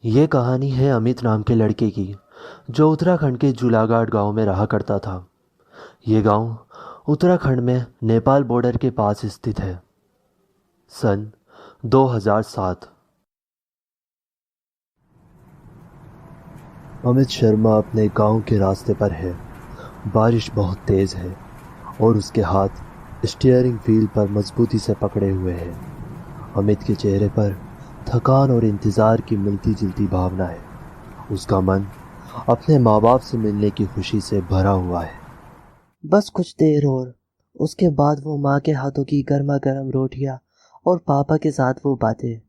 ये कहानी है अमित नाम के लड़के की जो उत्तराखंड के जुलागढ़ गांव में रहा करता था। ये गांव उत्तराखंड में नेपाल बॉर्डर के पास स्थित है। सन 2007। अमित शर्मा अपने गांव के रास्ते पर है। बारिश बहुत तेज है और उसके हाथ स्टीयरिंग व्हील पर मजबूती से पकड़े हुए हैं। अमित के चेहरे पर थकान और इंतज़ार की मिलती जुलती भावना है। उसका मन अपने माँ बाप से मिलने की खुशी से भरा हुआ है। बस कुछ देर और उसके बाद वो माँ के हाथों की गर्मा गर्म रोटियां और पापा के साथ वो बातें।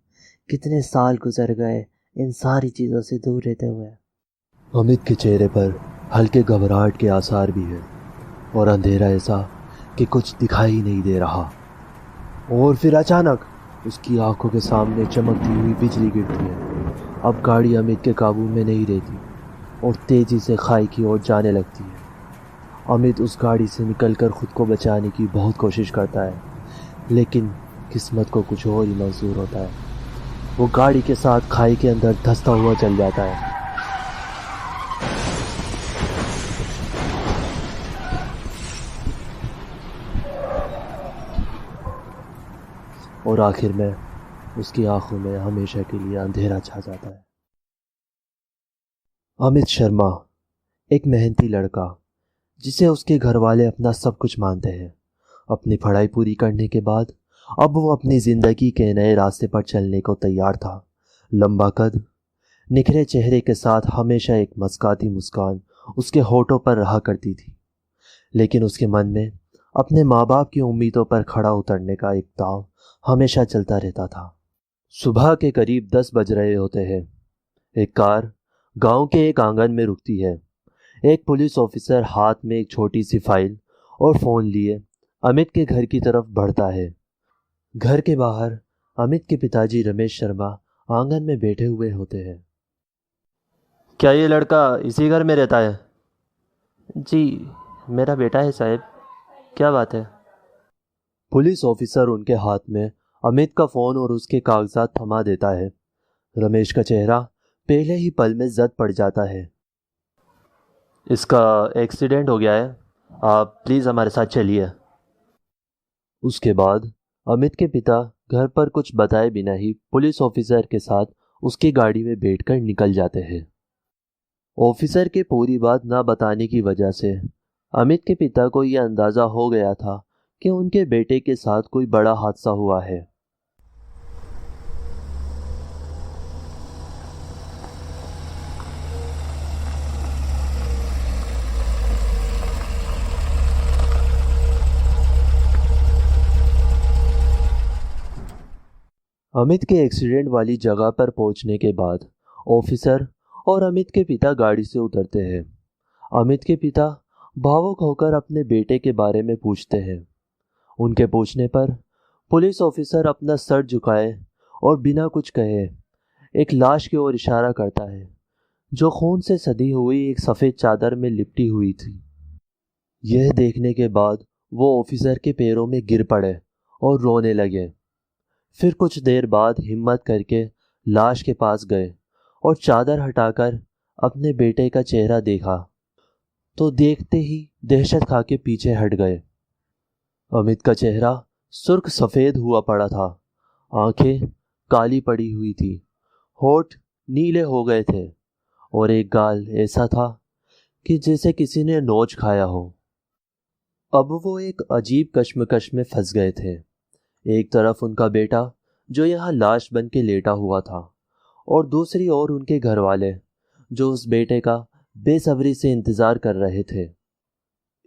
कितने साल गुजर गए इन सारी चीज़ों से दूर रहते हुए। अमित के चेहरे पर हल्के घबराहट के आसार भी है और अंधेरा ऐसा कि कुछ दिखाई नहीं दे रहा। और फिर अचानक उसकी आंखों के सामने चमकती हुई बिजली गिरती है। अब गाड़ी अमित के काबू में नहीं रहती और तेजी से खाई की ओर जाने लगती है। अमित उस गाड़ी से निकलकर खुद को बचाने की बहुत कोशिश करता है, लेकिन किस्मत को कुछ और ही मंजूर होता है। वो गाड़ी के साथ खाई के अंदर धंसता हुआ चल जाता है। और आखिर में उसकी आंखों में हमेशा के लिए अंधेरा छा जाता है। अमित शर्मा एक मेहनती लड़का जिसे उसके घर वाले अपना सब कुछ मानते हैं। अपनी पढ़ाई पूरी करने के बाद अब वो अपनी जिंदगी के नए रास्ते पर चलने को तैयार था। लंबा कद, निखरे चेहरे के साथ हमेशा एक मस्काती मुस्कान उसके होठों पर रहा करती थी। लेकिन उसके मन में अपने माँ बाप की उम्मीदों पर खड़ा उतरने का एक दांव हमेशा चलता रहता था। सुबह के करीब 10 बज रहे होते हैं। एक कार गांव के एक आंगन में रुकती है। एक पुलिस ऑफिसर हाथ में एक छोटी सी फाइल और फोन लिए अमित के घर की तरफ बढ़ता है। घर के बाहर अमित के पिताजी रमेश शर्मा आंगन में बैठे हुए होते हैं। क्या ये लड़का इसी घर में रहता है? जी, मेरा बेटा है साहब। क्या बात है? पुलिस ऑफिसर उनके हाथ में अमित का फोन और उसके कागजात थमा देता है। रमेश का चेहरा पहले ही पल में जद पड़ जाता है। इसका एक्सीडेंट हो गया है, आप प्लीज़ हमारे साथ चलिए। उसके बाद अमित के पिता घर पर कुछ बताए बिना ही पुलिस ऑफिसर के साथ उसकी गाड़ी में बैठकर निकल जाते हैं। ऑफिसर के पूरी बात ना बताने की वजह से अमित के पिता को यह अंदाज़ा हो गया था कि उनके बेटे के साथ कोई बड़ा हादसा हुआ है। अमित के एक्सीडेंट वाली जगह पर पहुंचने के बाद ऑफिसर और अमित के पिता गाड़ी से उतरते हैं। अमित के पिता भावुक होकर अपने बेटे के बारे में पूछते हैं। उनके पूछने पर पुलिस ऑफिसर अपना सर झुकाए और बिना कुछ कहे एक लाश की ओर इशारा करता है जो खून से सदी हुई एक सफ़ेद चादर में लिपटी हुई थी। यह देखने के बाद वो ऑफिसर के पैरों में गिर पड़े और रोने लगे। फिर कुछ देर बाद हिम्मत करके लाश के पास गए और चादर हटाकर अपने बेटे का चेहरा देखा तो देखते ही दहशत खा के पीछे हट गए। अमित का चेहरा सुर्ख सफ़ेद हुआ पड़ा था। आंखें काली पड़ी हुई थी, होठ नीले हो गए थे और एक गाल ऐसा था कि जैसे किसी ने नोच खाया हो। अब वो एक अजीब कश्मकश में फंस गए थे। एक तरफ उनका बेटा जो यहाँ लाश बन के लेटा हुआ था और दूसरी ओर उनके घर वाले जो उस बेटे का बेसब्री से इंतज़ार कर रहे थे।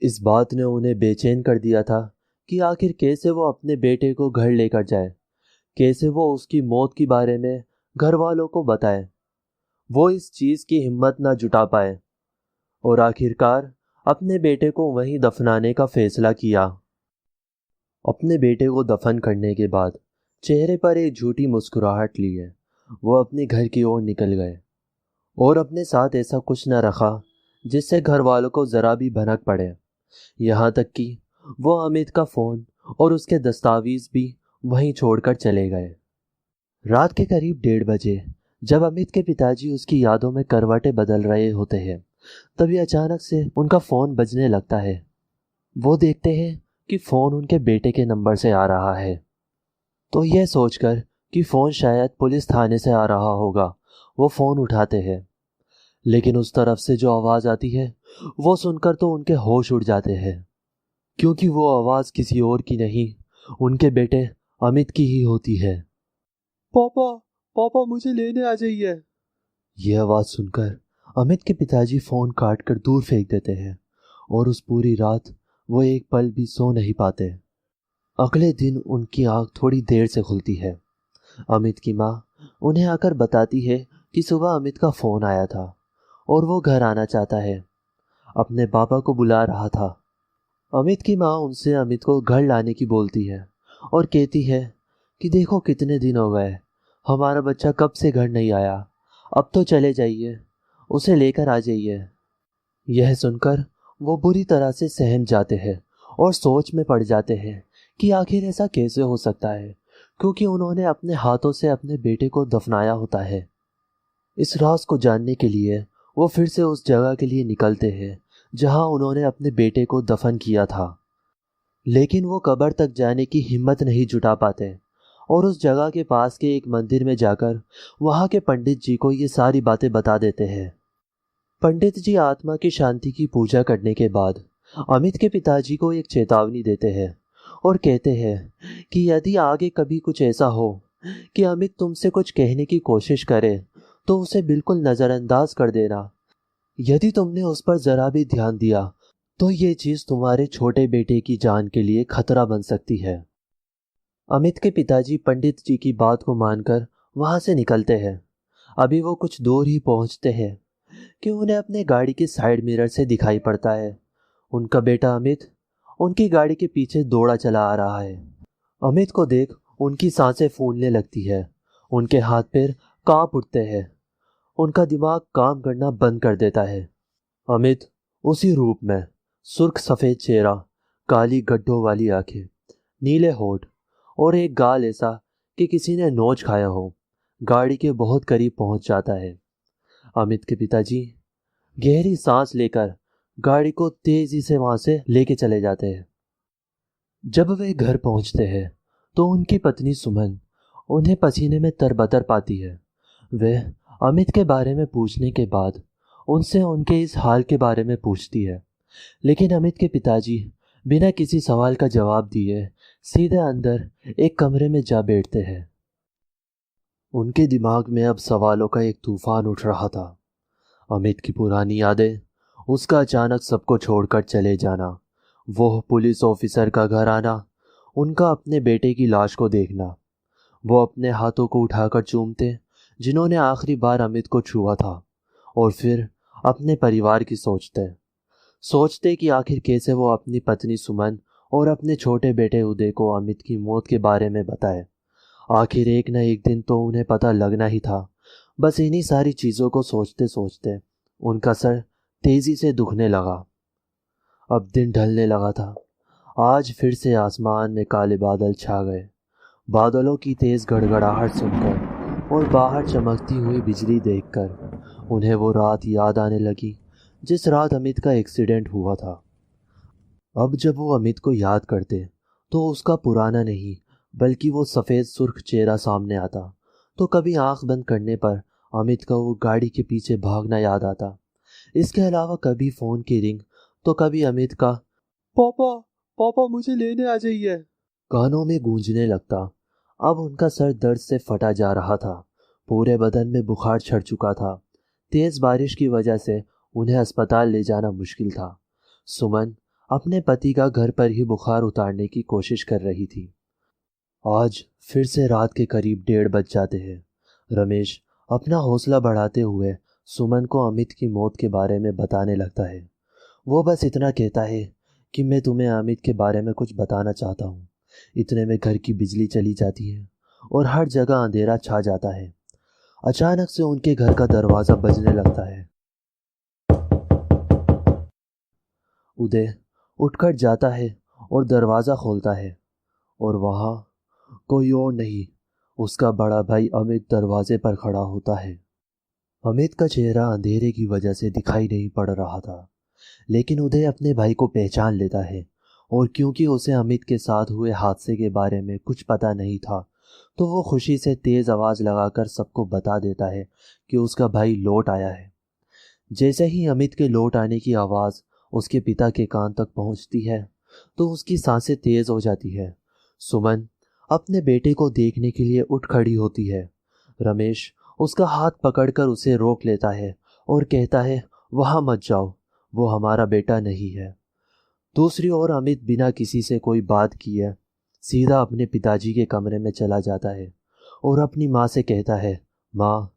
इस बात ने उन्हें बेचैन कर दिया था कि आखिर कैसे वो अपने बेटे को घर लेकर जाए, कैसे वो उसकी मौत के बारे में घर वालों को बताए। वो इस चीज़ की हिम्मत ना जुटा पाए और आखिरकार अपने बेटे को वहीं दफनाने का फैसला किया। अपने बेटे को दफन करने के बाद चेहरे पर एक झूठी मुस्कुराहट लिए वो अपने घर की ओर निकल गए और अपने साथ ऐसा कुछ न रखा जिससे घर वालों को ज़रा भी भनक पड़े। यहाँ तक कि वो अमित का फ़ोन और उसके दस्तावेज भी वहीं छोड़कर चले गए। रात के करीब 1:30 बजे जब अमित के पिताजी उसकी यादों में करवटें बदल रहे होते हैं, तभी अचानक से उनका फ़ोन बजने लगता है। वो देखते हैं कि फ़ोन उनके बेटे के नंबर से आ रहा है। तो यह सोचकर कि फ़ोन शायद पुलिस थाने से आ रहा होगा, वो फ़ोन उठाते हैं। लेकिन उस तरफ से जो आवाज़ आती है, वो सुनकर तो उनके होश उड़ जाते हैं, क्योंकि वो आवाज़ किसी और की नहीं, उनके बेटे अमित की ही होती है। पापा, पापा मुझे लेने आ जाइए। यह आवाज़ सुनकर अमित के पिताजी फ़ोन काट कर दूर फेंक देते हैं और उस पूरी रात वो एक पल भी सो नहीं पाते। अगले दिन उनकी आंख थोड़ी देर से खुलती है। अमित की माँ उन्हें आकर बताती है कि सुबह अमित का फ़ोन आया था और वो घर आना चाहता है, अपने पापा को बुला रहा था। अमित की माँ उनसे अमित को घर लाने की बोलती है और कहती है कि देखो कितने दिन हो गए, हमारा बच्चा कब से घर नहीं आया, अब तो चले जाइए, उसे लेकर आ जाइए। यह सुनकर वो बुरी तरह से सहम जाते हैं और सोच में पड़ जाते हैं कि आखिर ऐसा कैसे हो सकता है, क्योंकि उन्होंने अपने हाथों से अपने बेटे को दफनाया होता है। इस राज को जानने के लिए वो फिर से उस जगह के लिए निकलते हैं जहां उन्होंने अपने बेटे को दफन किया था। लेकिन वो कब्र तक जाने की हिम्मत नहीं जुटा पाते और उस जगह के पास के एक मंदिर में जाकर वहां के पंडित जी को ये सारी बातें बता देते हैं। पंडित जी आत्मा की शांति की पूजा करने के बाद अमित के पिताजी को एक चेतावनी देते हैं और कहते हैं कि यदि आगे कभी कुछ ऐसा हो कि अमित तुमसे कुछ कहने की कोशिश करे, तो उसे बिल्कुल नज़रअंदाज कर देना। यदि तुमने उस पर ज़रा भी ध्यान दिया तो ये चीज़ तुम्हारे छोटे बेटे की जान के लिए खतरा बन सकती है। अमित के पिताजी पंडित जी की बात को मानकर वहां से निकलते हैं। अभी वो कुछ दूर ही पहुंचते हैं कि उन्हें अपने गाड़ी के साइड मिरर से दिखाई पड़ता है उनका बेटा अमित उनकी गाड़ी के पीछे दौड़ा चला आ रहा है। अमित को देख उनकी सांसें फूलने लगती है, उनके हाथ पैर कांप उठते हैं, उनका दिमाग काम करना बंद कर देता है। अमित उसी रूप में, सुर्ख सफ़ेद चेहरा, काली गड्ढों वाली आंखें, नीले होठ और एक गाल ऐसा कि किसी ने नोच खाया हो, गाड़ी के बहुत करीब पहुंच जाता है। अमित के पिताजी गहरी सांस लेकर गाड़ी को तेजी से वहां से लेके चले जाते हैं। जब वे घर पहुंचते हैं तो उनकी पत्नी सुमन उन्हें पसीने में तरबतर पाती है। वे अमित के बारे में पूछने के बाद उनसे उनके इस हाल के बारे में पूछती है, लेकिन अमित के पिताजी बिना किसी सवाल का जवाब दिए सीधे अंदर एक कमरे में जा बैठते हैं। उनके दिमाग में अब सवालों का एक तूफान उठ रहा था। अमित की पुरानी यादें, उसका अचानक सबको छोड़कर चले जाना, वो पुलिस ऑफिसर का घर आना, उनका अपने बेटे की लाश को देखना। वो अपने हाथों को उठाकर चूमते जिन्होंने आखिरी बार अमित को छुआ था, और फिर अपने परिवार की सोचते सोचते कि आखिर कैसे वो अपनी पत्नी सुमन और अपने छोटे बेटे उदय को अमित की मौत के बारे में बताए। आखिर एक न एक दिन तो उन्हें पता लगना ही था। बस इन्हीं सारी चीज़ों को सोचते सोचते उनका सर तेजी से दुखने लगा। अब दिन ढलने लगा था। आज फिर से आसमान में काले बादल छा गए। बादलों की तेज गड़गड़ाहट सुनकर और बाहर चमकती हुई बिजली देखकर उन्हें वो रात याद आने लगी जिस रात अमित का एक्सीडेंट हुआ था। अब जब वो अमित को याद करते तो उसका पुराना नहीं बल्कि वो सफ़ेद सुर्ख चेहरा सामने आता। तो कभी आंख बंद करने पर अमित का वो गाड़ी के पीछे भागना याद आता। इसके अलावा कभी फ़ोन की रिंग तो कभी अमित का पापा, पापा मुझे लेने आ जाइए कानों में गूंजने लगता। अब उनका सर दर्द से फटा जा रहा था, पूरे बदन में बुखार चढ़ चुका था। तेज बारिश की वजह से उन्हें अस्पताल ले जाना मुश्किल था। सुमन अपने पति का घर पर ही बुखार उतारने की कोशिश कर रही थी। आज फिर से रात के करीब 1:30 बज जाते हैं। रमेश अपना हौसला बढ़ाते हुए सुमन को अमित की मौत के बारे में बताने लगता है। वो बस इतना कहता है कि मैं तुम्हें अमित के बारे में कुछ बताना चाहता हूँ। इतने में घर की बिजली चली जाती है और हर जगह अंधेरा छा जाता है। अचानक से उनके घर का दरवाज़ा बजने लगता है। उदय उठकर जाता है और दरवाज़ा खोलता है, और वहाँ कोई और नहीं, उसका बड़ा भाई अमित दरवाजे पर खड़ा होता है। अमित का चेहरा अंधेरे की वजह से दिखाई नहीं पड़ रहा था, लेकिन उदय अपने भाई को पहचान लेता है। और क्योंकि उसे अमित के साथ हुए हादसे के बारे में कुछ पता नहीं था, तो वो खुशी से तेज आवाज लगाकर सबको बता देता है कि उसका भाई लौट आया है। जैसे ही अमित के लौट आने की आवाज उसके पिता के कान तक पहुंचती है, तो उसकी सांसें तेज हो जाती है। सुमन अपने बेटे को देखने के लिए उठ खड़ी होती है। रमेश उसका हाथ पकड़कर उसे रोक लेता है और कहता है, वहां मत जाओ, वो हमारा बेटा नहीं है। दूसरी ओर अमित बिना किसी से कोई बात किए सीधा अपने पिताजी के कमरे में चला जाता है और अपनी माँ से कहता है, माँ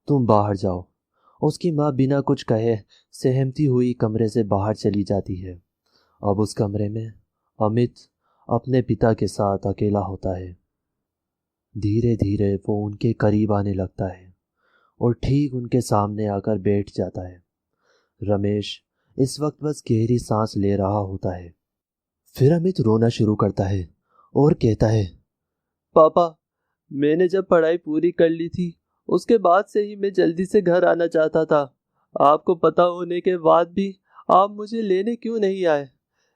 तुम बाहर जाओ। उसकी माँ बिना कुछ कहे सहमती हुई कमरे से बाहर चली जाती है। अब उस कमरे में अमित अपने पिता के साथ अकेला होता है। धीरे धीरे वो उनके करीब आने लगता है और ठीक उनके सामने आकर बैठ जाता है। रमेश इस वक्त बस गहरी सांस ले रहा होता है। फिर अमित रोना शुरू करता है और कहता है, पापा, मैंने जब पढ़ाई पूरी कर ली थी उसके बाद से ही मैं जल्दी से घर आना चाहता था। आपको पता होने के बाद भी आप मुझे लेने क्यों नहीं आए?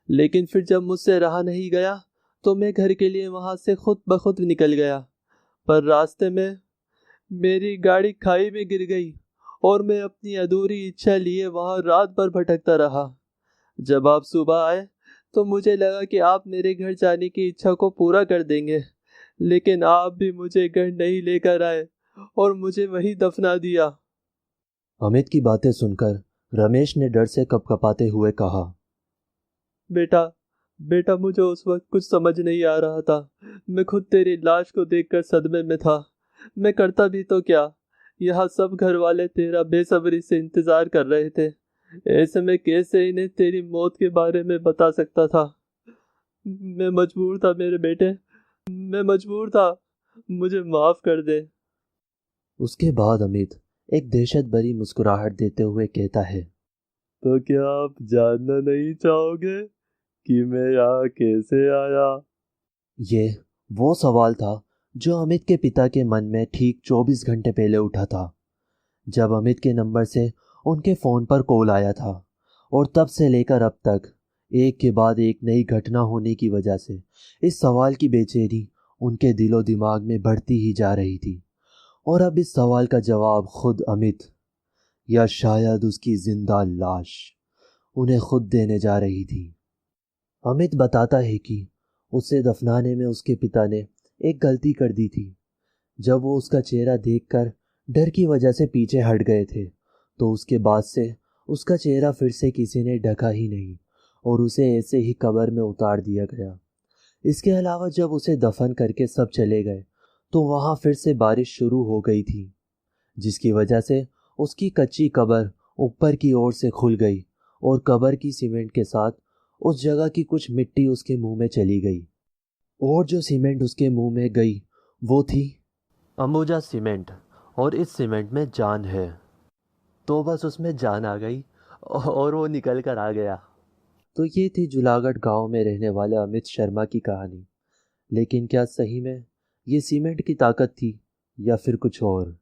लेकिन फिर जब मुझसे रहा नहीं गया तो मैं घर के लिए वहां से खुद ब खुद निकल गया। पर रास्ते में मेरी गाड़ी खाई में गिर गई और मैं अपनी अधूरी इच्छा लिए वहां रात भर भटकता रहा। जब आप सुबह आए तो मुझे लगा कि आप मेरे घर जाने की इच्छा को पूरा कर देंगे, लेकिन आप भी मुझे घर नहीं लेकर आए और मुझे वहीं दफना दिया। अमित की बातें सुनकर रमेश ने डर से कपकपाते हुए कहा, बेटा बेटा मुझे उस वक्त कुछ समझ नहीं आ रहा था। मैं खुद तेरी लाश को देखकर सदमे में था। मैं करता भी तो क्या, यहाँ सब घर वाले तेरा बेसब्री से इंतजार कर रहे थे। ऐसे में कैसे इन्हें तेरी मौत के बारे में बता सकता था? मैं मजबूर था मेरे बेटे, मैं मजबूर था। मुझे माफ कर दे। उसके बाद अमित एक दहशत भरी मुस्कुराहट देते हुए कहता है, तो क्या आप जानना नहीं चाहोगे कि मैं यहाँ कैसे आया? ये वो सवाल था जो अमित के पिता के मन में ठीक 24 घंटे पहले उठा था, जब अमित के नंबर से उनके फ़ोन पर कॉल आया था। और तब से लेकर अब तक एक के बाद एक नई घटना होने की वजह से इस सवाल की बेचैनी उनके दिलो दिमाग में बढ़ती ही जा रही थी। और अब इस सवाल का जवाब खुद अमित, या शायद उसकी जिंदा लाश, उन्हें खुद देने जा रही थी। अमित बताता है कि उसे दफनाने में उसके पिता ने एक गलती कर दी थी। जब वो उसका चेहरा देखकर डर की वजह से पीछे हट गए थे, तो उसके बाद से उसका चेहरा फिर से किसी ने ढका ही नहीं और उसे ऐसे ही कब्र में उतार दिया गया। इसके अलावा जब उसे दफन करके सब चले गए, तो वहाँ फिर से बारिश शुरू हो गई थी, जिसकी वजह से उसकी कच्ची कब्र ऊपर की ओर से खुल गई और कब्र की सीमेंट के साथ उस जगह की कुछ मिट्टी उसके मुंह में चली गई। और जो सीमेंट उसके मुंह में गई वो थी अंबुजा सीमेंट, और इस सीमेंट में जान है। तो बस उसमें जान आ गई और वो निकल कर आ गया। तो ये थी जुलागढ़ गांव में रहने वाले अमित शर्मा की कहानी। लेकिन क्या सही में ये सीमेंट की ताकत थी या फिर कुछ और?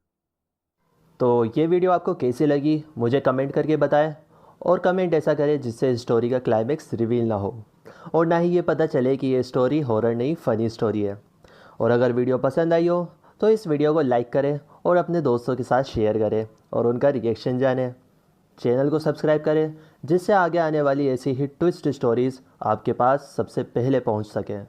तो ये वीडियो आपको कैसी लगी मुझे कमेंट करके बताएं, और कमेंट ऐसा करें जिससे स्टोरी का क्लाइमेक्स रिवील ना हो और ना ही ये पता चले कि ये स्टोरी हॉरर नहीं फ़नी स्टोरी है। और अगर वीडियो पसंद आई हो तो इस वीडियो को लाइक करें और अपने दोस्तों के साथ शेयर करें और उनका रिएक्शन जानें। चैनल को सब्सक्राइब करें जिससे आगे आने वाली ऐसी ही ट्विस्ट स्टोरीज़ आपके पास सबसे पहले पहुंच सकें।